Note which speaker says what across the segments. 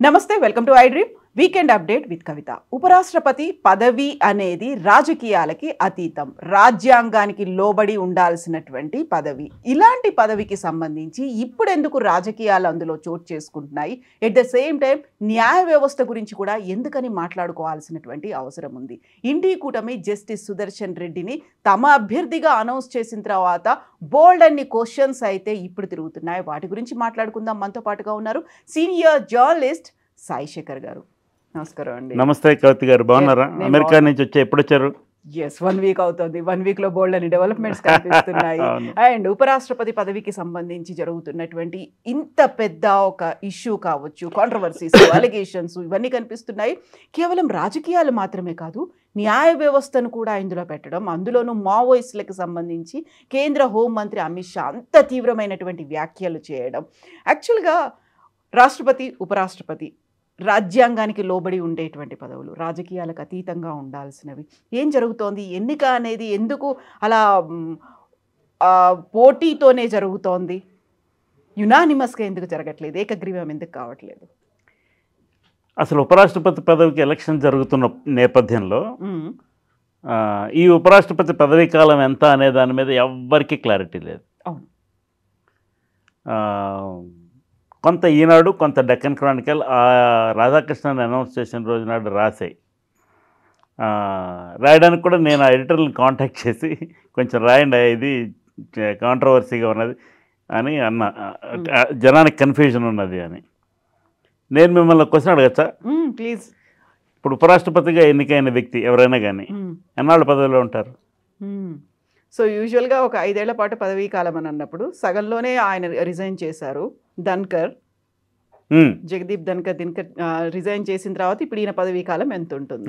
Speaker 1: నమస్తే, welcome to iDream weekend update with Kavitha. ఉపరాష్ట్రపతి పదవి అనేది రాజకీయాలకి అతీతం, రాజ్యాంగానికి లోబడి ఉండాల్సినటువంటి పదవి. ఇలాంటి పదవికి సంబంధించి ఇప్పుడు ఎందుకు రాజకీయాలు అందులో చోటు చేసుకుంటున్నాయి? ఎట్ ద సేమ్ టైం న్యాయ వ్యవస్థ గురించి కూడా ఎందుకని మాట్లాడుకోవాల్సినటువంటి అవసరం ఉంది? ఇండి కూటమి జస్టిస్ సుదర్శన్ రెడ్డిని తమ అభ్యర్థిగా అనౌన్స్ చేసిన తర్వాత బోల్డ్ అన్ని క్వశ్చన్స్ అయితే ఇప్పుడు తిరుగుతున్నాయి. వాటి గురించి మాట్లాడుకుందాం. మనతో పాటుగా ఉన్నారు సీనియర్ జర్నలిస్ట్ సాయి శేఖర్ గారు. నమస్కారం అండి.
Speaker 2: నమస్తే కవిత గారు, బాగున్నారా? అమెరికా నుంచి వచ్చి ఎప్పుడు వచ్చారు?
Speaker 1: ఎస్, 1 వీక్ అవుతుంది. 1 వీక్లో బోల్డ్ అని డెవలప్మెంట్స్ కనిపిస్తున్నాయి. అండ్ ఉపరాష్ట్రపతి పదవికి సంబంధించి జరుగుతున్నటువంటి ఇంత పెద్ద ఒక ఇష్యూ కావచ్చు, కాంట్రవర్సీస్, అలిగేషన్స్ ఇవన్నీ కనిపిస్తున్నాయి. కేవలం రాజకీయాలు మాత్రమే కాదు, న్యాయ వ్యవస్థను కూడా ఇందులో పెట్టడం, అందులోనూ మావోయిస్టులకు సంబంధించి కేంద్ర హోంమంత్రి అమిత్ షా అంత తీవ్రమైనటువంటి వ్యాఖ్యలు చేయడం. యాక్చువల్గా రాష్ట్రపతి, ఉపరాష్ట్రపతి రాజ్యాంగానికి లోబడి ఉండేటువంటి పదవులు, రాజకీయాలకు అతీతంగా ఉండాల్సినవి. ఏం జరుగుతోంది? ఎన్నిక అనేది ఎందుకు అలా పోటీతోనే జరుగుతోంది? యునానిమస్గా ఎందుకు జరగట్లేదు? ఏకగ్రీవం ఎందుకు కావట్లేదు?
Speaker 2: అసలు ఉపరాష్ట్రపతి పదవికి ఎలక్షన్ జరుగుతున్న నేపథ్యంలో ఈ ఉపరాష్ట్రపతి పదవీ కాలం ఎంత అనే దాని మీద ఎవ్వరికీ క్లారిటీ లేదు.
Speaker 1: అవును.
Speaker 2: కొంత ఈనాడు, కొంత డెక్కన్ క్రానికల్ రాధాకృష్ణన్ అనౌన్స్ చేసిన రోజు నాడు రాశాయి. రాయడానికి కూడా నేను ఆ ఎడిటర్ని కాంటాక్ట్ చేసి కొంచెం రాయండి, ఇది కాంట్రవర్సీగా ఉన్నది అని అన్న, జనానికి కన్ఫ్యూజన్ ఉన్నది అని. నేను మిమ్మల్ని క్వశ్చన్ అడగచ్చా?
Speaker 1: ప్లీజ్.
Speaker 2: ఇప్పుడు ఉపరాష్ట్రపతిగా ఎన్నికైన వ్యక్తి ఎవరైనా కానీ ఎన్నాళ్ళు పదవిలో ఉంటారు?
Speaker 1: సో యూజువల్గా ఒక 5 ఏళ్ల పాటు పదవీ కాలం అని అన్నప్పుడు సగంలోనే ఆయన రిజైన్ చేశారు. జగదీప్ ధన్కర్ రిజైన్ చేసిన తర్వాత ఇప్పుడు ఈయన పదవీ కాలం ఎంత ఉంటుంది?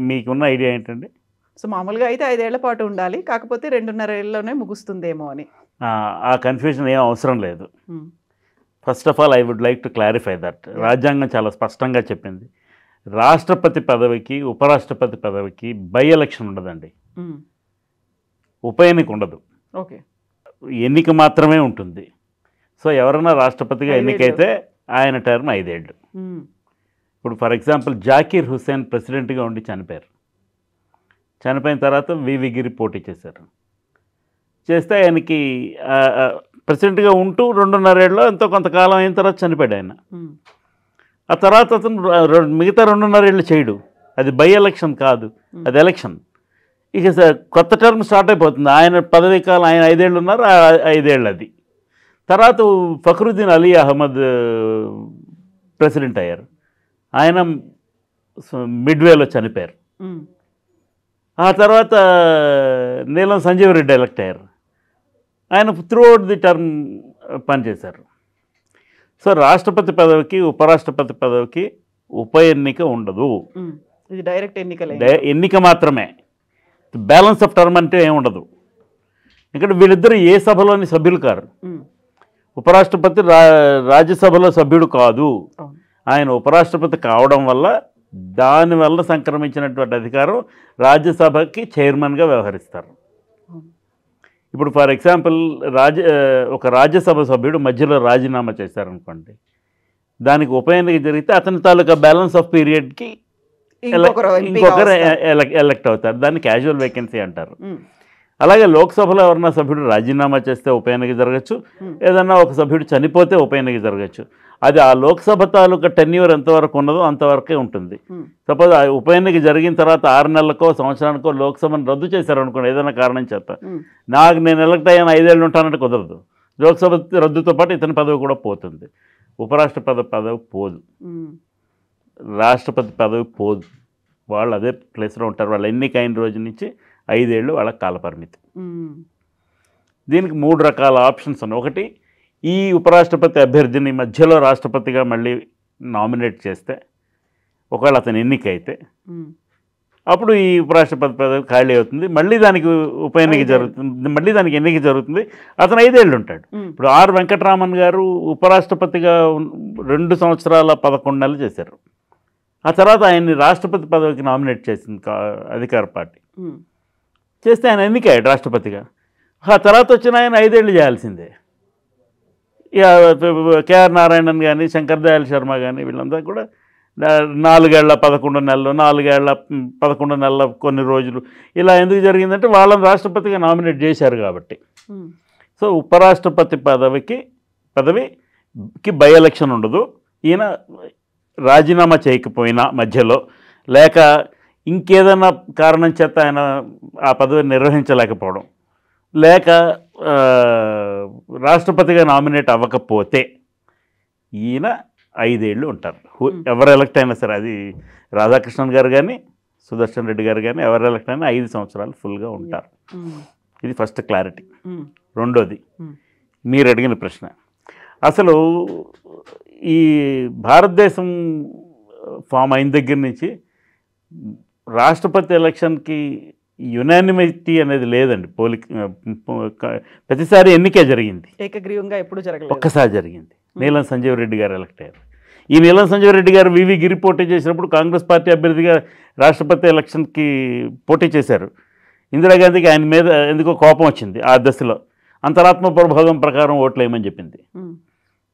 Speaker 2: మీకున్న ఐడియా ఏంటండి?
Speaker 1: సో మామూలుగా అయితే 5 ఏళ్ల పాటు ఉండాలి, కాకపోతే 2.5 ఏళ్ళలోనే ముగుస్తుందేమో అని.
Speaker 2: ఆ కన్ఫ్యూజన్ ఏం అవసరం లేదు. First of all I would like to clarify that రాజ్యాంగం చాలా స్పష్టంగా చెప్పింది, రాష్ట్రపతి పదవికి, ఉపరాష్ట్రపతి పదవికి బై ఎలక్షన్ ఉండదండి, ఉప ఎన్నిక ఉండదు.
Speaker 1: ఓకే,
Speaker 2: ఎన్నిక మాత్రమే ఉంటుంది. సో ఎవరైనా రాష్ట్రపతిగా ఎన్నికైతే ఆయన టర్మ్ 5 ఏళ్ళు. ఇప్పుడు ఫర్ ఎగ్జాంపుల్ జాకీర్ హుస్సేన్ ప్రెసిడెంట్గా ఉండి చనిపోయారు. చనిపోయిన తర్వాత వివి గిరి పోటీ చేస్తే ఆయనకి ప్రెసిడెంట్గా ఉంటూ 2.5 ఏళ్ళలో ఎంతో కొంతకాలం అయిన తర్వాత చనిపోయాడు ఆయన. ఆ తర్వాత అతను మిగతా 2.5 ఏళ్ళు చేయడు. అది బై ఎలక్షన్ కాదు, అది ఎలక్షన్. ఇక కొత్త టర్మ్ స్టార్ట్ అయిపోతుంది. ఆయన పదవీ కాలం, ఆయన 5 ఏళ్ళు ఉన్నారు, 5 ఏళ్ళు అది. తర్వాత ఫక్రుద్దీన్ అలీ అహ్మద్ ప్రెసిడెంట్ అయ్యారు. ఆయన మిడ్వేలో చనిపోయారు. ఆ తర్వాత నీలం సంజీవ్ రెడ్డి ఎలక్ట్ అయ్యారు. ఆయన త్రూఅవుట్ ది టర్మ్ పనిచేశారు. సో రాష్ట్రపతి పదవికి, ఉపరాష్ట్రపతి పదవికి ఉప ఎన్నిక ఉండదు,
Speaker 1: ఇది డైరెక్ట్
Speaker 2: ఎన్నిక మాత్రమే. బ్యాలెన్స్ ఆఫ్ టర్మ్ అంటే ఏముండదు. ఇక్కడ వీళ్ళిద్దరు ఏ సభలోని సభ్యులు కారు. ఉపరాష్ట్రపతి రాజ్యసభలో సభ్యుడు కాదు. ఆయన ఉపరాష్ట్రపతి కావడం వల్ల దానివల్ల సంక్రమించినటువంటి అధికారం రాజ్యసభకి చైర్మన్గా వ్యవహరిస్తారు. ఇప్పుడు ఫర్ ఎగ్జాంపుల్ ఒక రాజ్యసభ సభ్యుడు మధ్యలో రాజీనామా చేశారనుకోండి, దానికి ఉప ఎన్నిక జరిగితే అతని తాలూకా బ్యాలెన్స్ ఆఫ్ పీరియడ్కి ఇంకొకరు ఎలక్ట్ అవుతారు. దాన్ని క్యాజువల్ వేకెన్సీ అంటారు. అలాగే లోక్సభలో ఎవరన్నా సభ్యుడు రాజీనామా చేస్తే ఉప ఎన్నిక జరగచ్చు, ఏదన్నా ఒక సభ్యుడు చనిపోతే ఉప ఎన్నిక జరగచ్చు. అది ఆ లోక్సభ తాలూకా టెన్యూర్ ఎంతవరకు ఉన్నదో అంతవరకే ఉంటుంది. సపోజ్ ఆ ఉప ఎన్నిక జరిగిన తర్వాత 6 నెలలకో సంవత్సరానికో లోక్సభను రద్దు చేశారనుకోండి, ఏదైనా కారణం చేత, నేను ఎలక్ట్ అయ్యాను 5 ఏళ్ళు ఉంటానంటే కుదరదు. లోక్సభ రద్దుతో పాటు ఇతని పదవి కూడా పోతుంది. ఉపరాష్ట్రపతి పదవి పోదు, రాష్ట్రపతి పదవి పోదు. వాళ్ళు అదే ప్లేస్లో ఉంటారు. వాళ్ళు ఎన్నికైన రోజు నుంచి 5 ఏళ్ళు వాళ్ళ కాలపరిమితి. దీనికి 3 రకాల ఆప్షన్స్ ఉన్నాయి. ఒకటి, ఈ ఉపరాష్ట్రపతి అభ్యర్థిని మధ్యలో రాష్ట్రపతిగా మళ్ళీ నామినేట్ చేస్తే, ఒకవేళ అతను ఎన్నికైతే అప్పుడు ఈ ఉపరాష్ట్రపతి పదవి ఖాళీ అవుతుంది. మళ్ళీ దానికి ఉప ఎన్నిక జరుగుతుంది, మళ్ళీ దానికి ఎన్నిక జరుగుతుంది. అతను 5 ఏళ్ళు ఉంటాడు. ఇప్పుడు ఆర్ వెంకటరామన్ గారు ఉపరాష్ట్రపతిగా 2 సంవత్సరాల 11 నెలలు చేశారు. ఆ తర్వాత ఆయన్ని రాష్ట్రపతి పదవికి నామినేట్ చేసింది అధికార పార్టీ. చేస్తే ఆయన ఎన్నికయ్యాడు రాష్ట్రపతిగా. ఆ తర్వాత వచ్చిన ఆయన 5 ఏళ్ళు చేయాల్సిందే. కేఆర్ నారాయణన్ కానీ శంకర్ దయాళ్ శర్మ కానీ వీళ్ళంతా కూడా 4 ఏళ్ల 11 నెలలు 4 ఏళ్ల 11 నెలల కొన్ని రోజులు ఇలా ఎందుకు జరిగిందంటే వాళ్ళని రాష్ట్రపతిగా నామినేట్ చేశారు కాబట్టి. సో ఉపరాష్ట్రపతి పదవికి బై ఎలక్షన్ ఉండదు. ఈయన రాజీనామా చేయకపోయినా మధ్యలో లేక ఇంకేదైనా కారణం చేత ఆయన ఆ పదవిని నిర్వహించలేకపోవడం లేక రాష్ట్రపతిగా నామినేట్ అవ్వకపోతే ఈయన 5 ఏళ్ళు ఉంటారు. ఎవరు ఎలక్ట్ అయినా సరే, అది రాధాకృష్ణన్ గారు కానీ సుదర్శన్ రెడ్డి గారు కానీ ఎవరు ఎలక్ట్ అయినా 5 సంవత్సరాలు ఫుల్గా ఉంటారు. ఇది ఫస్ట్ క్లారిటీ. రెండోది మీరు అడిగిన ప్రశ్న, అసలు ఈ భారతదేశం ఫామ్ అయిన దగ్గర నుంచి రాష్ట్రపతి ఎలక్షన్కి యునానిమిటీ అనేది లేదండి. ప్రతిసారి ఎన్నికే జరిగింది,
Speaker 1: ఏకగ్రీవంగా ఎప్పుడు జరగలేదు.
Speaker 2: ఒక్కసారి జరిగింది. నీలం సంజీవ్ రెడ్డి గారు ఎలక్ట్ అయ్యారు. ఈ నీలం సంజీవ్ రెడ్డి గారు వివి గిరి పోటీ చేసినప్పుడు కాంగ్రెస్ పార్టీ అభ్యర్థిగా రాష్ట్రపతి ఎలక్షన్కి పోటీ చేశారు. ఇందిరాగాంధీకి ఆయన మీద ఎందుకో కోపం వచ్చింది. ఆ దశలో అంతరాత్మ ప్రభావం ప్రకారం ఓట్లు వేయమని చెప్పింది.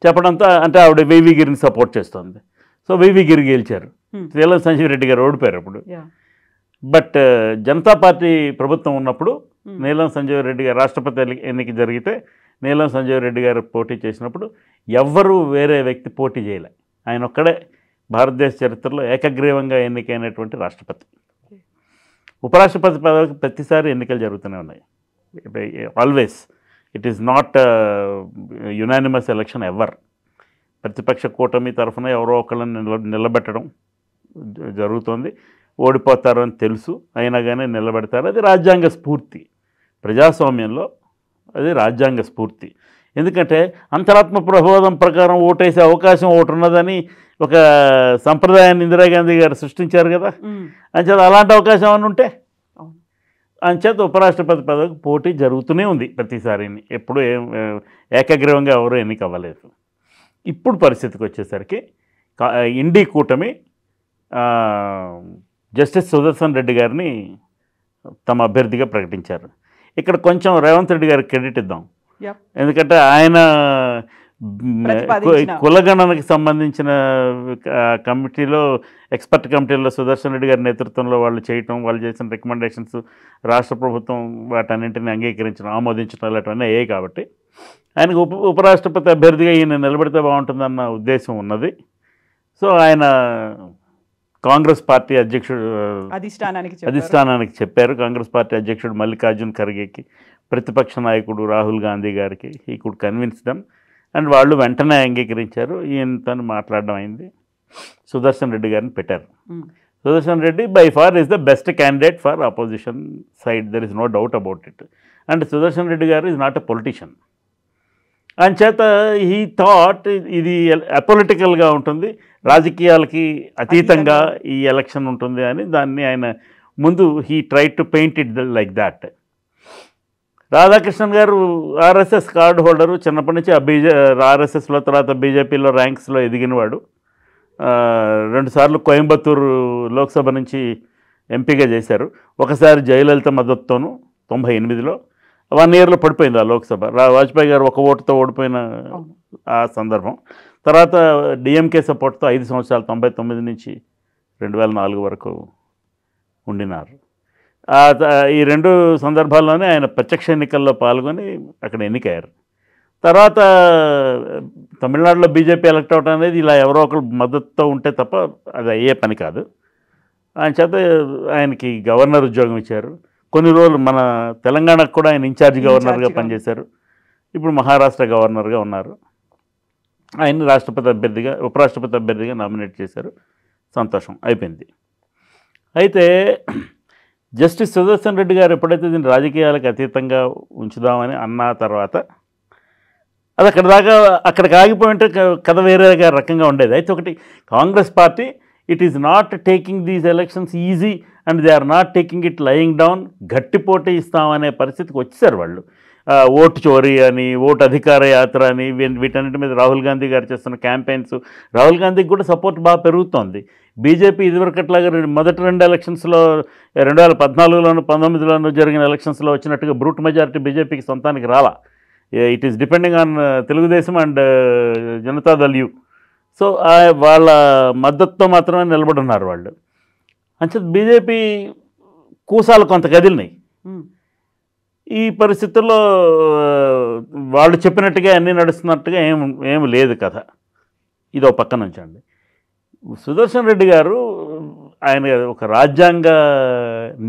Speaker 2: చెప్పడంతో అంటే ఆవిడ వివి గిరిని సపోర్ట్ చేస్తుంది. సో వివి గిరి గెలిచారు. నీలం సంజీవ్ రెడ్డి గారు ఓడిపోయారు అప్పుడు. బట్ జనతా పార్టీ ప్రభుత్వం ఉన్నప్పుడు నీలం సంజీవ్ రెడ్డి గారు రాష్ట్రపతి ఎన్నిక జరిగితే నీలం సంజీవ్ రెడ్డి గారు పోటీ చేసినప్పుడు ఎవ్వరూ వేరే వ్యక్తి పోటీ చేయలే. ఆయన ఒక్కడే భారతదేశ చరిత్రలో ఏకగ్రీవంగా ఎన్నికైనటువంటి రాష్ట్రపతి. ఉపరాష్ట్రపతి పదవికి ప్రతిసారి ఎన్నికలు జరుగుతూనే ఉన్నాయి. Always it is not unanimous election ever. ప్రతిపక్ష కూటమి తరఫున ఎవరో ఒకళ్ళని నిలబెట్టడం జరుగుతుంది. ఓడిపోతారు అని తెలుసు, అయినా కానీ నిలబెడతారు. అది రాజ్యాంగ స్ఫూర్తి. ప్రజాస్వామ్యంలో అది రాజ్యాంగ స్ఫూర్తి. ఎందుకంటే అంతరాత్మ ప్రబోధం ప్రకారం ఓటేసే అవకాశం ఒకటి ఉన్నదని ఒక సంప్రదాయాన్ని ఇందిరాగాంధీ గారు సృష్టించారు కదా. అంచేత అలాంటి అవకాశం అని ఉంటే అంచేత ఉపరాష్ట్రపతి పదవికి పోటీ జరుగుతూనే ఉంది ప్రతిసారిని. ఎప్పుడు ఏకగ్రీవంగా ఎవరు ఎన్నిక అవ్వలేదు. ఇప్పుడు పరిస్థితికి వచ్చేసరికి ఇండి కూటమి జస్టిస్ సుదర్శన్ రెడ్డి గారిని తమ అభ్యర్థిగా ప్రకటించారు. ఇక్కడ కొంచెం రేవంత్ రెడ్డి గారికి క్రెడిట్ ఇద్దాం. ఎందుకంటే ఆయన కులగణనకి సంబంధించిన కమిటీలో, ఎక్స్పర్ట్ కమిటీలో సుదర్శన్ రెడ్డి గారి నేతృత్వంలో వాళ్ళు చేయటం, వాళ్ళు చేసిన రికమెండేషన్స్ రాష్ట్ర ప్రభుత్వం వాటన్నింటినీ అంగీకరించడం, ఆమోదించడం ఇలాంటివన్నీ అయ్యాయి. కాబట్టి ఆయనకు ఉపరాష్ట్రపతి అభ్యర్థిగా ఈయన నిలబెడితే బాగుంటుందన్న ఉద్దేశం ఉన్నది. సో ఆయన కాంగ్రెస్ పార్టీ అధ్యక్షుడు అధిష్టానానికి చెప్పారు. కాంగ్రెస్ పార్టీ అధ్యక్షుడు మల్లికార్జున్ ఖర్గేకి, ప్రతిపక్ష నాయకుడు రాహుల్ గాంధీ గారికి ఈ కుడ్ కన్విన్స్ దమ్ అండ్ వాళ్ళు వెంటనే అంగీకరించారు. ఈయనతో మాట్లాడడం అయింది. సుదర్శన్ రెడ్డి గారిని పెట్టారు. Sudarshan Reddy by far is the best candidate for opposition side, there is no doubt about it. And Sudarshan Reddy గారు ఈజ్ నాట్ ఎ పొలిటీషియన్. అంచేత హీ థాట్ ఇది అపొలిటికల్గా ఉంటుంది, రాజకీయాలకి అతీతంగా ఈ ఎలక్షన్ ఉంటుంది అని దాన్ని ఆయన ముందు he try to paint it like that. Radhakrishnan గారు ఆర్ఎస్ఎస్ కార్డు హోల్డరు, చిన్నప్పటి నుంచి ఆర్ఎస్ఎస్లో తర్వాత బీజేపీలో ర్యాంక్స్లో ఎదిగినవాడు. 2 సార్లు కోయంబత్తూరు లోక్సభ నుంచి ఎంపీగా చేశారు. ఒకసారి జయలలిత మద్దతుతోనూ 98లో 1 ఇయర్లో పడిపోయింది ఆ లోక్సభ. వాజ్పేయి గారు 1 ఓటుతో ఓడిపోయిన ఆ సందర్భం. తర్వాత డిఎంకే సపోర్ట్తో 5 సంవత్సరాలు 99 నుంచి 2004 వరకు ఉండినారు. ఈ 2 సందర్భాల్లోనే ఆయన ప్రత్యక్ష ఎన్నికల్లో పాల్గొని అక్కడ ఎన్నికయ్యారు. తర్వాత తమిళనాడులో బీజేపీ ఎలక్ట్ అవడం అనేది ఇలా ఎవరో ఒకరు మద్దతుతో ఉంటే తప్ప అది అయ్యే పని కాదు. ఆయన చేత ఆయనకి గవర్నర్ ఉద్యోగం ఇచ్చారు. కొన్ని రోజులు మన తెలంగాణకు కూడా ఆయన ఇన్ఛార్జ్ గవర్నర్గా పనిచేశారు. ఇప్పుడు మహారాష్ట్ర గవర్నర్గా ఉన్నారు. ఆయన్ని ఉపరాష్ట్రపతి అభ్యర్థిగా నామినేట్ చేశారు. సంతోషం, అయిపోయింది. అయితే జస్టిస్ సుదర్శన్ రెడ్డి గారు ఎప్పుడైతే దీన్ని రాజకీయాలకు అతీతంగా ఉంచుదామని అన్న తర్వాత అది అక్కడికి ఆగిపోయింటే కథ వేరేగా రకంగా ఉండేది. అయితే ఒకటి, Congress party it is not taking these elections easy and they are not taking it lying down. గట్టి పోటీ ఇస్తామనే పరిస్థితికి వచ్చేసారు వాళ్ళు. ఓటు చోరీ అని, ఓటు అధికార యాత్ర అని, వీటన్నిటి మీద రాహుల్ గాంధీ గారు చేస్తున్న క్యాంపెయిన్స్, రాహుల్ గాంధీకి కూడా సపోర్ట్ బాగా పెరుగుతోంది. బీజేపీ ఇదివరకట్లాగా మొదటి 2 ఎలక్షన్స్లో 2014లోను 19లోను జరిగిన ఎలక్షన్స్లో వచ్చినట్టుగా బ్రూట్ మెజారిటీ బీజేపీకి సొంతానికి రాలా. It is depending on Telugu Desam and Janata Dal you. So వాళ్ళ మద్దతుతో మాత్రమే నిలబడున్నారు వాళ్ళు. అంచేత బీజేపీ కూసాలు కొంత కదిలినాయి. ఈ పరిస్థితుల్లో వాళ్ళు చెప్పినట్టుగా అన్నీ నడుస్తున్నట్టుగా ఏం లేదు కథ. ఇదో పక్కన ఉంచండి. సుదర్శన్ రెడ్డి గారు ఆయన ఒక రాజ్యాంగ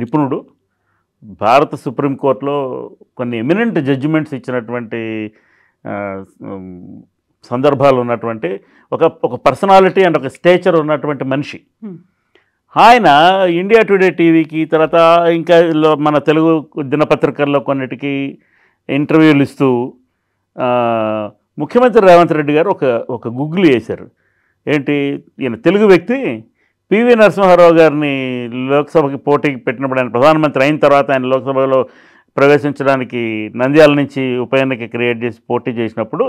Speaker 2: నిపుణుడు, భారత సుప్రీంకోర్టులో కొన్ని ఎమినెంట్ జడ్జిమెంట్స్ ఇచ్చినటువంటి సందర్భాలు ఉన్నటువంటి ఒక పర్సనాలిటీ అండ్ ఒక స్టేచర్ ఉన్నటువంటి మనిషి. ఆయన ఇండియా టుడే టీవీకి, తర్వాత ఇంకా మన తెలుగు దినపత్రికల్లో కొన్నిటికి ఇంటర్వ్యూలు ఇస్తూ ముఖ్యమంత్రి రేవంత్ రెడ్డి గారు ఒక గుగ్గులు వేశారు. ఏంటి, ఈయన తెలుగు వ్యక్తి పివి నరసింహారావు గారిని లోక్సభకి పోటీకి పెట్టినప్పుడు, ఆయన ప్రధానమంత్రి అయిన తర్వాత ఆయన లోక్సభలో ప్రవేశించడానికి నంద్యాల నుంచి ఉప ఎన్నిక క్రియేట్ చేసి పోటీ చేసినప్పుడు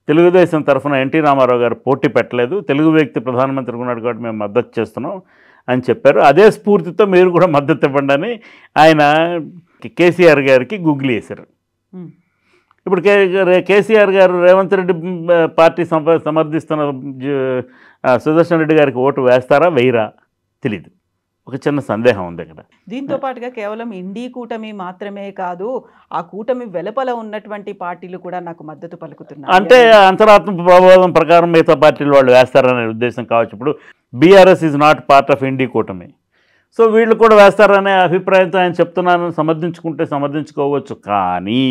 Speaker 2: తెలుగుదేశం తరఫున ఎన్టీ రామారావు గారు పోటీ పెట్టలేదు, తెలుగు వ్యక్తి ప్రధానమంత్రికి ఉన్నాడు కాబట్టి మేము మద్దతు చేస్తున్నాం అని చెప్పారు. అదే స్ఫూర్తితో మీరు కూడా మద్దతు ఇవ్వండి అని ఆయన కేసీఆర్ గారికి గుగ్గులు వేశారు. ఇప్పుడు కేసీఆర్ గారు రేవంత్ రెడ్డి పార్టీ సమర్థిస్తున్న సుదర్శన్ రెడ్డి గారికి ఓటు వేస్తారా వేయరా తెలీదు. ఒక చిన్న సందేహం ఉంది అక్కడ.
Speaker 1: దీంతో పాటుగా కేవలం ఇండి కూటమి మాత్రమే కాదు, ఆ కూటమి వెలుపల ఉన్నటువంటి పార్టీలు కూడా నాకు మద్దతు పలుకుతున్నాయి
Speaker 2: అంటే అంతరాత్మ ప్రభావం ప్రకారం మిగతా పార్టీలు వాళ్ళు వేస్తారనే ఉద్దేశం కావచ్చు. ఇప్పుడు BRS is not part of INDI కూటమి, సో వీళ్ళు కూడా వేస్తారనే అభిప్రాయంతో ఆయన చెప్తున్నాను. సమర్థించుకుంటే సమర్థించుకోవచ్చు, కానీ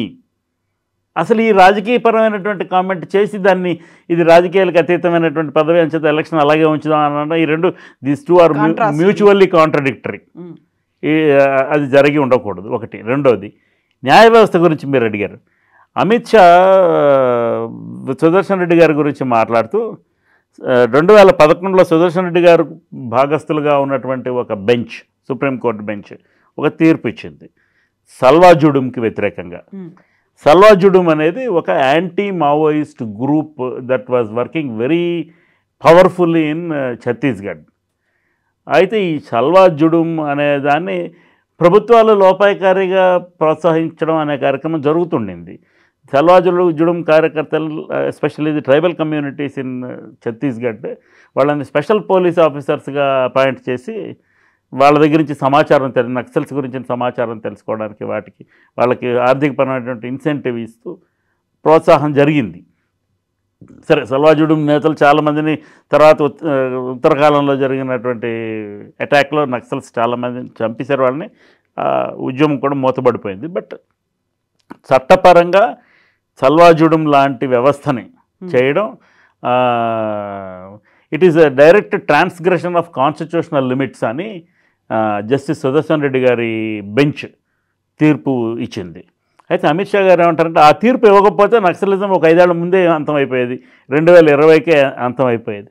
Speaker 2: అసలు ఈ రాజకీయపరమైనటువంటి కామెంట్ చేసి దాన్ని ఇది రాజకీయాలకు అతీతమైనటువంటి పదవి అంచేత ఎలక్షన్ అలాగే ఉంచుదాం అన్న ఈ రెండు, these two are mutually contradictory. అది జరిగి ఉండకూడదు ఒకటి. రెండోది, న్యాయ వ్యవస్థ గురించి మీరు అడిగారు. అమిత్ షా సుదర్శన్ రెడ్డి గారి గురించి మాట్లాడుతూ 2011లో సుదర్శన్ రెడ్డి గారు భాగస్థులుగా ఉన్నటువంటి ఒక బెంచ్, సుప్రీంకోర్టు బెంచ్ ఒక తీర్పు ఇచ్చింది సల్వా జుడుమ్కి వ్యతిరేకంగా. సల్వా జుడుమ్ అనేది ఒక anti Maoist group that was working very powerfully in Chhattisgarh. అయితే ఈ సల్వా జుడుమ్ అనే దాన్ని ప్రభుత్వాలు లోపాయకారిగా ప్రోత్సహించడం అనే కార్యక్రమం జరుగుతుండింది. సల్వా జుడుమ్ కార్యకర్తలు, especially the tribal communities in Chhattisgarh, వాళ్ళని స్పెషల్ పోలీస్ ఆఫీసర్స్గా అపాయింట్ చేసి వాళ్ళ దగ్గర నుంచి సమాచారం నక్సల్స్ గురించిన సమాచారం తెలుసుకోవడానికి వాళ్ళకి ఆర్థికపరమైనటువంటి ఇన్సెంటివ్ ఇస్తూ ప్రోత్సాహం జరిగింది. సరే, సల్వా జుడుమ్ నేతలు చాలామందిని తర్వాత ఉత్తరకాలంలో జరిగినటువంటి అటాక్లో నక్సల్స్ చాలామందిని చంపేశారు, వాళ్ళని ఉద్యమం కూడా మూతపడిపోయింది. బట్ చట్టపరంగా సల్వా జుడుమ్ లాంటి వ్యవస్థని చేయడం it is a direct transgression of constitutional limits అని జస్టిస్ సుదర్శన్ రెడ్డి గారి బెంచ్ తీర్పు ఇచ్చింది. అయితే అమిత్ షా గారు ఏమంటారంటే, ఆ తీర్పు ఇవ్వకపోతే నక్సలిజం ఒక 5 ఏళ్ల ముందే అంతమైపోయేది, 2020కే అంతమైపోయేది.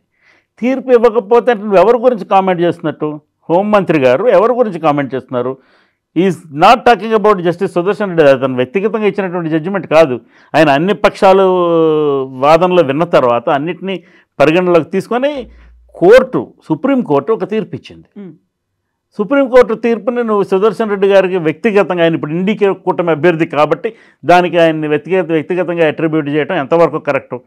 Speaker 2: తీర్పు ఇవ్వకపోతే నువ్వు ఎవరి గురించి కామెంట్ చేస్తున్నట్టు? హోంమంత్రి గారు ఎవరి గురించి కామెంట్ చేస్తున్నారు? Is not talking about justice Sudarshan Reddy. అతను వ్యక్తిగతంగా ఇచ్చినటువంటి జడ్జిమెంట్ కాదు. ఆయన అన్ని పక్షాలు వాదనలు విన్న తర్వాత అన్నిటినీ పరిగణలోకి తీసుకొని సుప్రీంకోర్టు ఒక తీర్పు ఇచ్చింది. సుప్రీంకోర్టు తీర్పుని నువ్వు సుదర్శన్ రెడ్డి గారికి వ్యక్తిగతంగా, ఆయన ఇప్పుడు ఇండి కూటమి అభ్యర్థి కాబట్టి దానికి ఆయన్ని వ్యక్తిగతంగా అట్రిబ్యూట్ చేయడం ఎంతవరకు కరెక్టు?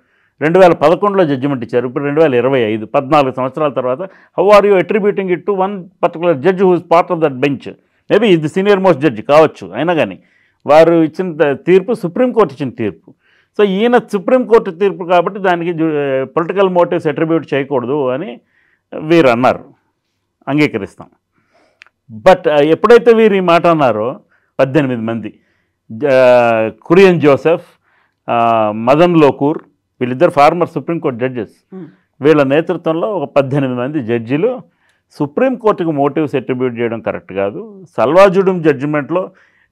Speaker 2: 2011లో జడ్జిమెంట్ ఇచ్చారు, ఇప్పుడు 2025, 14 సంవత్సరాల తర్వాత how are you attributing it to one particular judge who is part of that bench? Maybe ఇది సీనియర్ మోస్ట్ జడ్జి కావచ్చు, అయినా కానీ వారు ఇచ్చిన తీర్పు సుప్రీంకోర్టు ఇచ్చిన తీర్పు. సో ఈయన సుప్రీంకోర్టు తీర్పు కాబట్టి దానికి పొలిటికల్ మోటివ్స్ అట్రిబ్యూట్ చేయకూడదు అని వీరు అన్నారు, అంగీకరిస్తాం. బట్ ఎప్పుడైతే వీరు ఈ మాట అన్నారో 18 మంది, కురియన్ జోసెఫ్, మదన్ లోకూర్, వీళ్ళిద్దరు ఫార్మర్ సుప్రీంకోర్టు జడ్జెస్, వీళ్ళ నేతృత్వంలో ఒక 18 మంది జడ్జిలు సుప్రీంకోర్టుకు మోటివ్స్ అట్రిబ్యూట్ చేయడం కరెక్ట్ కాదు, సల్వా జుడుమ్ జడ్జిమెంట్లో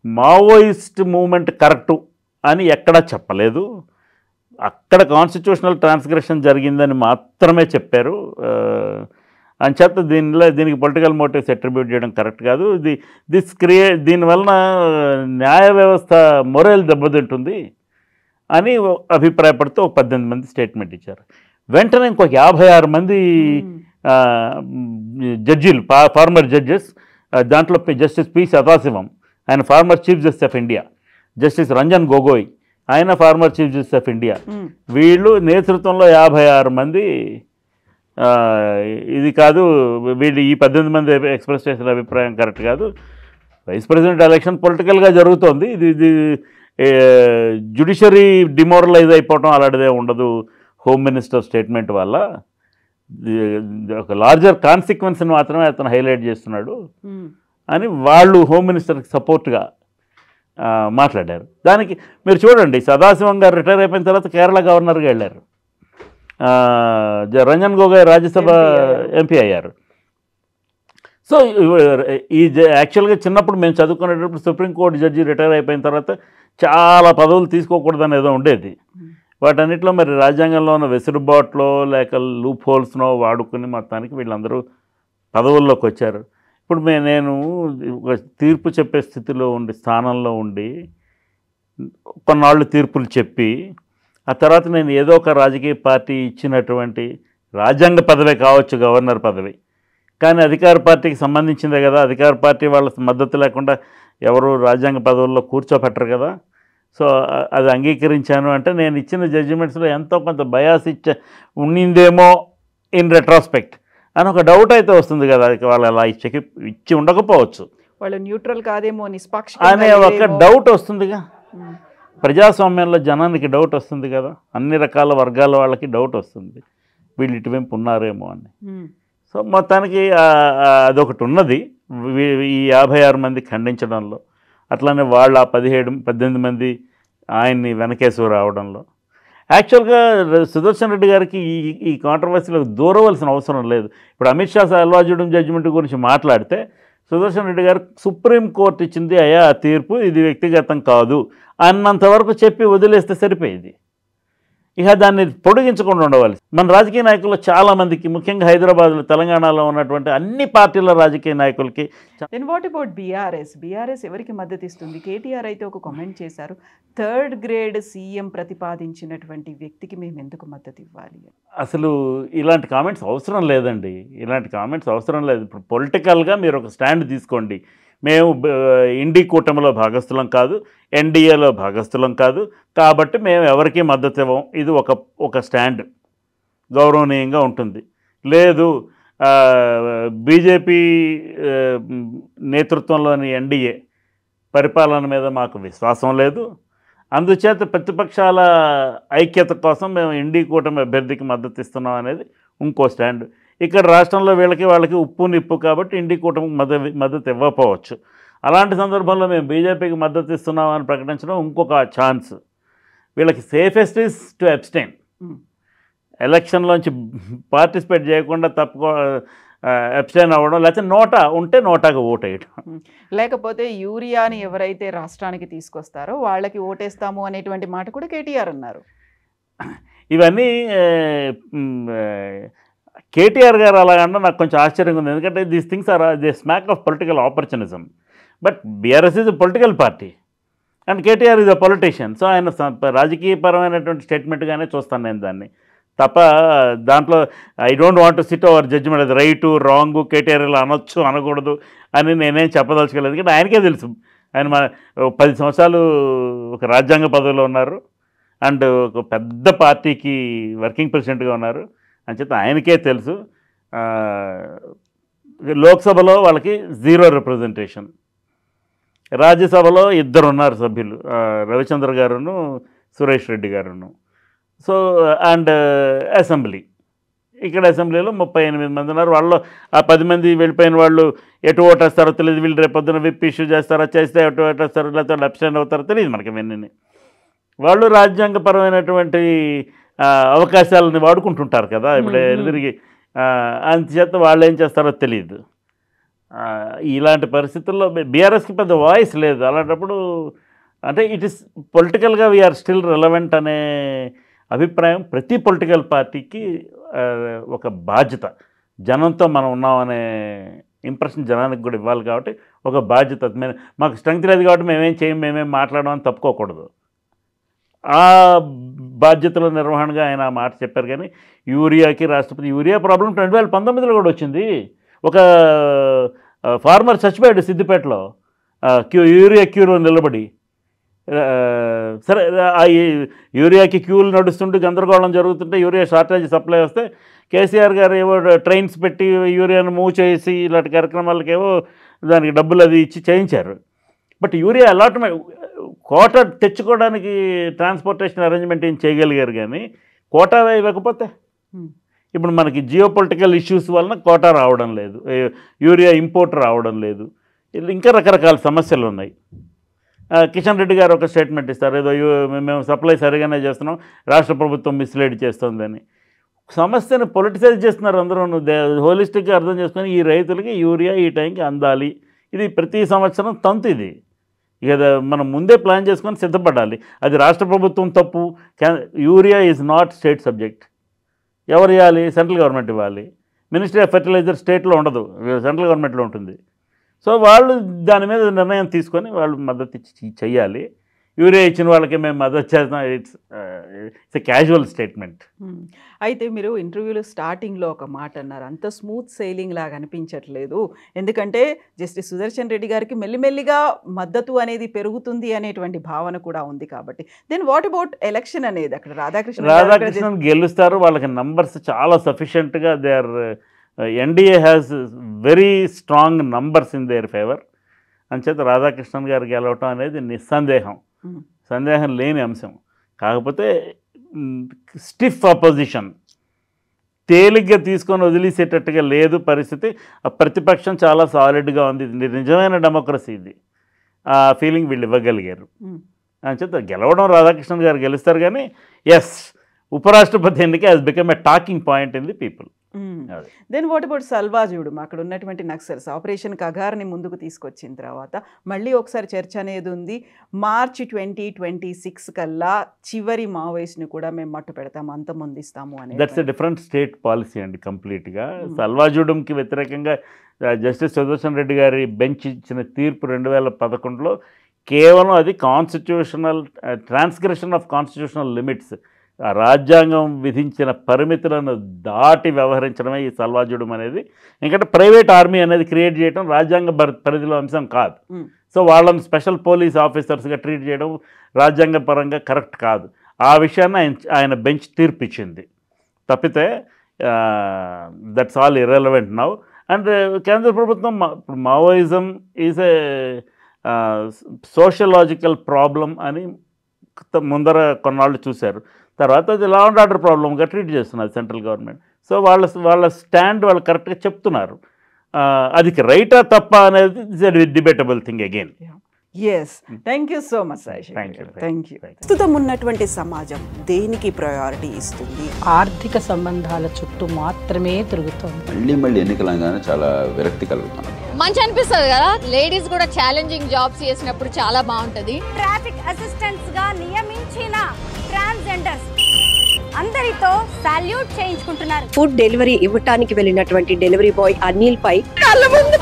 Speaker 2: మావోయిస్ట్ మూవ్మెంట్ కరెక్టు అని ఎక్కడా చెప్పలేదు, అక్కడ కాన్స్టిట్యూషనల్ ట్రాన్స్గ్రెషన్ జరిగిందని మాత్రమే చెప్పారు. అంచేత దీనికి పొలిటికల్ మోటివ్స్ అట్రిబ్యూట్ చేయడం కరెక్ట్ కాదు, దీనివలన న్యాయ వ్యవస్థ మొరల్ దెబ్బతింటుంది అని అభిప్రాయపడుతూ ఒక 18 మంది స్టేట్మెంట్ ఇచ్చారు. వెంటనే ఇంకొక 56 మంది జడ్జీలు, ఫార్మర్ జడ్జెస్, దాంట్లో జస్టిస్ పి సదాశివం, ఆయన former chief justice of India, justice Ranjan Gogoi, ఆయన former chief justice of India. వీళ్ళు నేతృత్వంలో 56 మంది, ఇది కాదు వీళ్ళు ఈ 18 మంది ఎక్స్ప్రెస్ చేసిన అభిప్రాయం కరెక్ట్ కాదు, వైస్ ప్రెసిడెంట్ ఎలక్షన్ పొలిటికల్గా జరుగుతోంది, ఇది జ్యుడిషియరీ డిమోరలైజ్ అయిపోవటం అలాంటిదే ఉండదు హోమ్ మినిస్టర్ స్టేట్మెంట్ వల్ల, ఒక లార్జర్ కాన్సిక్వెన్స్ని మాత్రమే అతను హైలైట్ చేస్తున్నాడు అని వాళ్ళు హోమ్ మినిస్టర్కి సపోర్ట్గా మాట్లాడారు. దానికి మీరు చూడండి, సదాశివం గారు రిటైర్ అయిపోయిన తర్వాత కేరళ గవర్నర్గా వెళ్ళారు, రంజన్ గొగోయ్ రాజ్యసభ ఎంపీ అయ్యారు. సో ఈ యాక్చువల్గా చిన్నప్పుడు మేము చదువుకునేటప్పుడు సుప్రీంకోర్టు జడ్జి రిటైర్ అయిపోయిన తర్వాత చాలా పదవులు తీసుకోకూడదని ఏదో ఉండేది. వాటన్నిటిలో మరి రాజ్యాంగంలో ఉన్న వెసులుబాట్లో లేక లూప్ హోల్స్నో వాడుకుని మొత్తానికి వీళ్ళందరూ పదవుల్లోకి వచ్చారు. ఇప్పుడు నేను ఒక తీర్పు చెప్పే స్థితిలో ఉండి స్థానంలో ఉండి కొన్నాళ్ళు తీర్పులు చెప్పి ఆ తర్వాత నేను ఏదో ఒక రాజకీయ పార్టీ ఇచ్చినటువంటి రాజ్యాంగ పదవే కావచ్చు గవర్నర్ పదవి, కానీ అధికార పార్టీకి సంబంధించిందే కదా, అధికార పార్టీ వాళ్ళ మద్దతు లేకుండా ఎవరు రాజ్యాంగ పదవుల్లో కూర్చోపెట్టరు కదా. సో అది అంగీకరించాను అంటే నేను ఇచ్చిన జడ్జిమెంట్స్లో ఎంతో కొంత బయాస్ ఉండిందేమో ఇన్ రెట్రాస్పెక్ట్ అని ఒక డౌట్ అయితే వస్తుంది కదా. వాళ్ళు అలా ఇచ్చి ఉండకపోవచ్చు,
Speaker 1: వాళ్ళు న్యూట్రల్ కాదేమో
Speaker 2: అనే ఒక డౌట్ వస్తుందిగా. ప్రజాస్వామ్యంలో జనానికి డౌట్ వస్తుంది కదా, అన్ని రకాల వర్గాల వాళ్ళకి డౌట్ వస్తుంది, వీళ్ళు ఇటువైపు ఉన్నారేమో అని. సో మొత్తానికి అదొకటి ఉన్నది ఈ 56 మంది ఖండించడంలో, అట్లానే వాళ్ళ 18 మంది ఆయన్ని వెనకేసు రావడంలో. యాక్చువల్గా సుదర్శన్ రెడ్డి గారికి ఈ కాంట్రవర్సీలో దూరవలసిన అవసరం లేదు. ఇప్పుడు అమిత్ షా అల్వాజుడం జడ్జిమెంట్ గురించి మాట్లాడితే సుదర్శన్ రెడ్డి గారు సుప్రీంకోర్టు ఇచ్చింది అయ్యా ఆ తీర్పు, ఇది వ్యక్తిగతం కాదు అన్నంతవరకు చెప్పి వదిలేస్తే సరిపోయేది. ఇక దాన్ని పొడిగించకుండా ఉండవాలి. మన రాజకీయ నాయకులు చాలామందికి, ముఖ్యంగా హైదరాబాద్లో తెలంగాణలో ఉన్నటువంటి అన్ని పార్టీల రాజకీయ నాయకులకి.
Speaker 1: దెన్ వాట్ అబౌట్ బీఆర్ఎస్ ఎవరికి మద్దతు ఇస్తుంది? కేటీఆర్ అయితే ఒక కామెంట్ చేశారు, 3rd గ్రేడ్ సీఎం ప్రతిపాదించినటువంటి వ్యక్తికి మేము ఎందుకు మద్దతు ఇవ్వాలి?
Speaker 2: అసలు ఇలాంటి కామెంట్స్ అవసరం లేదండి, ఇలాంటి కామెంట్స్ అవసరం లేదు. ఇప్పుడు పొలిటికల్గా మీరు ఒక స్టాండ్ తీసుకోండి, మేము ఇండి కూటమిలో భాగస్థులం కాదు, ఎన్డీఏలో భాగస్థులం కాదు, కాబట్టి మేము ఎవరికీ మద్దతు ఇవ్వం, ఇది ఒక స్టాండ్ గౌరవనీయంగా ఉంటుంది. లేదు బీజేపీ నేతృత్వంలోని ఎన్డీఏ పరిపాలన మీద మాకు విశ్వాసం లేదు, అందుచేత ప్రతిపక్షాల ఐక్యత కోసం మేము ఇండి కూటమి అభ్యర్థికి మద్దతు ఇస్తున్నాం అనేది ఇంకో స్టాండ్. ఇక్కడ రాష్ట్రంలో వాళ్ళకి ఉప్పు నిప్పు కాబట్టి ఇండి కూటమికి మద్దతు ఇవ్వకపోవచ్చు. అలాంటి సందర్భంలో మేము బీజేపీకి మద్దతు ఇస్తున్నామని ప్రకటించడం ఇంకొక ఛాన్స్. వీళ్ళకి సేఫెస్ట్ ఈజ్ టు అబ్స్టైన్, ఎలక్షన్లోంచి పార్టిసిపేట్ చేయకుండా అబ్స్టైన్ అవ్వడం, లేకపోతే నోటాగా ఓటు వేయడం.
Speaker 1: లేకపోతే యూరియాని ఎవరైతే రాష్ట్రానికి తీసుకొస్తారో వాళ్ళకి ఓటేస్తాము అనేటువంటి మాట కూడా కేటీఆర్ అన్నారు.
Speaker 2: ఇవన్నీ కేటీఆర్ గారు అలాగంటే నాకు కొంచెం ఆశ్చర్యంగా ఉంది, ఎందుకంటే these things are the smack of political opportunism. But BRS is a political party and KTR is a politician. So ఆయన రాజకీయపరమైనటువంటి స్టేట్మెంట్గానే చూస్తాను నేను దాన్ని తప్ప, దాంట్లో I don't want to sit over judgement, అది రైటు రాంగు కేటీఆర్ ఇలా అనొచ్చు అనకూడదు అని నేనేం చెప్పదలుచుకోలేదు. ఎందుకంటే ఆయనకే తెలుసు, ఆయన 10 సంవత్సరాలు ఒక రాజ్యాంగ పదవిలో ఉన్నారు అండ్ ఒక పెద్ద పార్టీకి వర్కింగ్ ప్రెసిడెంట్గా ఉన్నారు అని చెప్పి ఆయనకే తెలుసు. లోక్సభలో వాళ్ళకి 0 రిప్రజెంటేషన్, రాజ్యసభలో 2 ఉన్నారు సభ్యులు, రవిచంద్ర గారును సురేష్ రెడ్డి గారును. సో అండ్ అసెంబ్లీ, ఇక్కడ అసెంబ్లీలో 38 మంది ఉన్నారు. వాళ్ళు ఆ 10 మంది వెళ్ళిపోయిన వాళ్ళు ఎటు ఓటేస్తారో తెలియదు, వీళ్ళు రేపొద్దున విప్ ఇష్యూ చేస్తారో, చేస్తే ఎటు ఓటేస్తారో, లేకపోతే అబ్స్టైన్ అవుతారో తెలియదు మనకి. ఇవన్నీ వాళ్ళు రాజ్యాంగపరమైనటువంటి అవకాశాలని వాడుకుంటుంటారు కదా ఇప్పుడు ఎదురికి, అందుచేత వాళ్ళు ఏం చేస్తారో తెలియదు. ఇలాంటి పరిస్థితుల్లో బీఆర్ఎస్కి పెద్ద వాయిస్ లేదు. అలాంటప్పుడు అంటే ఇట్ ఈస్ పొలిటికల్గా వీఆర్ స్టిల్ రిలవెంట్ అనే అభిప్రాయం ప్రతి పొలిటికల్ పార్టీకి ఒక బాధ్యత. జనంతో మనం ఉన్నామనే ఇంప్రెషన్ జనానికి కూడా ఇవ్వాలి కాబట్టి ఒక బాధ్యత. మాకు స్ట్రెంగ్త్ లేదు కాబట్టి మేమేం చేయం, మేమేం మాట్లాడమని తప్పుకోకూడదు. ఆ బాధ్యతల నిర్వహణగా ఆయన ఆ మాట చెప్పారు. కానీ యూరియాకి యూరియా ప్రాబ్లం 2019లో కూడా వచ్చింది. ఒక ఫార్మర్ చచ్చిపోయాడు సిద్దిపేటలో యూరియా క్యూలో నిలబడి. సరే యూరియాకి క్యూలు నడుస్తుంటే గందరగోళం జరుగుతుంటే యూరియా షార్టేజ్ సప్లై వస్తే కేసీఆర్ గారు ఏవో ట్రైన్స్ పెట్టి యూరియాను మూవ్ చేసి ఇలాంటి కార్యక్రమాలకేవో దానికి డబ్బులు అది ఇచ్చి చేయించారు. బట్ యూరియా అలాట్మెంట్ కోటా తెచ్చుకోవడానికి ట్రాన్స్పోర్టేషన్ అరేంజ్మెంట్ ఏం చేయగలిగారు, కానీ కోటా ఇవ్వకపోతే ఇప్పుడు మనకి జియో పొలిటికల్ ఇష్యూస్ వలన కోటా రావడం లేదు, యూరియా ఇంపోర్ట్ రావడం లేదు, ఇంకా రకరకాల సమస్యలు ఉన్నాయి. కిషన్ రెడ్డి గారు ఒక స్టేట్మెంట్ ఇస్తారు, ఏదో మేము సప్లై సరిగానే చేస్తున్నాం, రాష్ట్ర ప్రభుత్వం మిస్లీడ్ చేస్తుందని. సమస్యను పొలిటిసైజ్ చేస్తున్నారు అందరూ. హోలిస్టిక్గా అర్థం చేసుకొని ఈ రైతులకి యూరియా ఈ టైంకి అందాలి, ఇది ప్రతి సంవత్సరం తంతు. ఇది ఇక మనం ముందే ప్లాన్ చేసుకొని సిద్ధపడాలి. అది రాష్ట్ర ప్రభుత్వం తప్పు. Urea is not state subject. ఎవరు ఇవ్వాలి? సెంట్రల్ గవర్నమెంట్ ఇవ్వాలి. మినిస్ట్రీ ఆఫ్ ఫెర్టిలైజర్ స్టేట్లో ఉండదు, సెంట్రల్ గవర్నమెంట్లో ఉంటుంది. సో వాళ్ళు దాని మీద నిర్ణయం తీసుకొని వాళ్ళు మద్దతు ఇచ్చి చెయ్యాలి. యూరియా ఇచ్చిన వాళ్ళకి మేము మద్దతు చేస్తాం, ఇట్స్ ఎ క్యాజువల్ స్టేట్మెంట్.
Speaker 1: అయితే మీరు ఇంటర్వ్యూలో స్టార్టింగ్లో ఒక మాట అన్నారు, అంత స్మూత్ సెయిలింగ్ లాగా అనిపించట్లేదు, ఎందుకంటే జస్టిస్ సుదర్శన్ రెడ్డి గారికి మెల్లిమెల్లిగా మద్దతు అనేది పెరుగుతుంది అనేటువంటి భావన కూడా ఉంది కాబట్టి. దెన్ వాట్ అబౌట్ ఎలక్షన్ అనేది? అక్కడ రాధాకృష్ణన్
Speaker 2: గెలుస్తారు, వాళ్ళకి నంబర్స్ చాలా సఫిషియెంట్గా, they are NDA has very strong numbers in their favour. అంచేత రాధాకృష్ణన్ గారు గెలవటం అనేది నిస్సందేహం, సందేహం లేని అంశం. కాకపోతే స్టిఫ్ అపోజిషన్, తేలిగ్గా తీసుకొని వదిలేసేటట్టుగా లేదు పరిస్థితి. ఆ ప్రతిపక్షం చాలా సాలిడ్గా ఉంది. నిజమైన డెమోక్రసీ ఇది. ఆ ఫీలింగ్ వీళ్ళు ఇవ్వగలిగారు. అంచేత గెలవడం రాధాకృష్ణన్ గారు గెలుస్తారు, కానీ ఎస్, ఉపరాష్ట్రపతి ఎన్నిక has become a talking point in the people.
Speaker 1: Then what about సల్వాజుడు? అక్కడ ఉన్నటువంటి నక్సల్స్ ఆపరేషన్ కగార్ని ముందుకు తీసుకొచ్చిన తర్వాత మళ్ళీ ఒకసారి చర్చ అనేది ఉంది. మార్చి 2026 కల్లా చివరి మావోయిస్ట్ని కూడా మేము మట్టు పెడతాము, అంతమొందిస్తాము అని.
Speaker 2: That's a different state policy అండి కంప్లీట్గా. సల్వాజుడంకి వ్యతిరేకంగా జస్టిస్ సుదర్శన్ రెడ్డి గారి బెంచ్ ఇచ్చిన తీర్పు 2011లో కేవలం అది constitutional transgression of constitutional limits, రాజ్యాంగం విధించిన పరిమితులను దాటి వ్యవహరించడమే ఈ సల్వాజుడం అనేది. ఎందుకంటే ప్రైవేట్ ఆర్మీ అనేది క్రియేట్ చేయడం రాజ్యాంగ పరిధిలో అంశం కాదు. సో వాళ్ళని స్పెషల్ పోలీస్ ఆఫీసర్స్గా ట్రీట్ చేయడం రాజ్యాంగ పరంగా కరెక్ట్ కాదు. ఆ విషయాన్ని ఆయన బెంచ్ తీర్పు ఇచ్చింది. తప్పితే that's all irrelevant now. And కేంద్ర ప్రభుత్వం Maoism is a sociological problem అని ముందర కొన్నాళ్ళు చూశారు. తర్వాత అది లా అండ్ ఆర్డర్ ప్రాబ్లంగా ట్రీట్ చేస్తున్నారు సెంట్రల్ గవర్నమెంట్. సో వాళ్ళ స్టాండ్ వాళ్ళు కరెక్ట్గా చెప్తున్నారు. అది రైటా తప్ప అనేది is a debatable thing again.
Speaker 1: Yes, thank you so much. Thank you. ప్రస్తుతం ఉన్నటువంటి సమాజం దేనికి ప్రయారిటీ ఇస్తుంది?
Speaker 3: ఆర్థిక సంబంధాల చుట్టూ మాత్రమే తిరుగుతుంది.
Speaker 4: మళ్ళీ ఎన్నికలంగానే చాలా విరక్తి కలుగుతాను.
Speaker 5: మంచి అనిపిస్తుంది కదా, లేడీస్ కూడా ఛాలెంజింగ్ జాబ్స్ చేసినప్పుడు చాలా బాగుంటది.
Speaker 6: ట్రాఫిక్ అసిస్టెంట్స్ గా నియమించిన ట్రాన్స్జెండర్స్ అందరితో సాల్యూట్ చేయించుకుంటున్నారు.
Speaker 7: ఫుడ్ డెలివరీ ఇవ్వటానికి వెళ్ళినటువంటి డెలివరీ బాయ్ అనిల్ పై కళ్ళ ముందు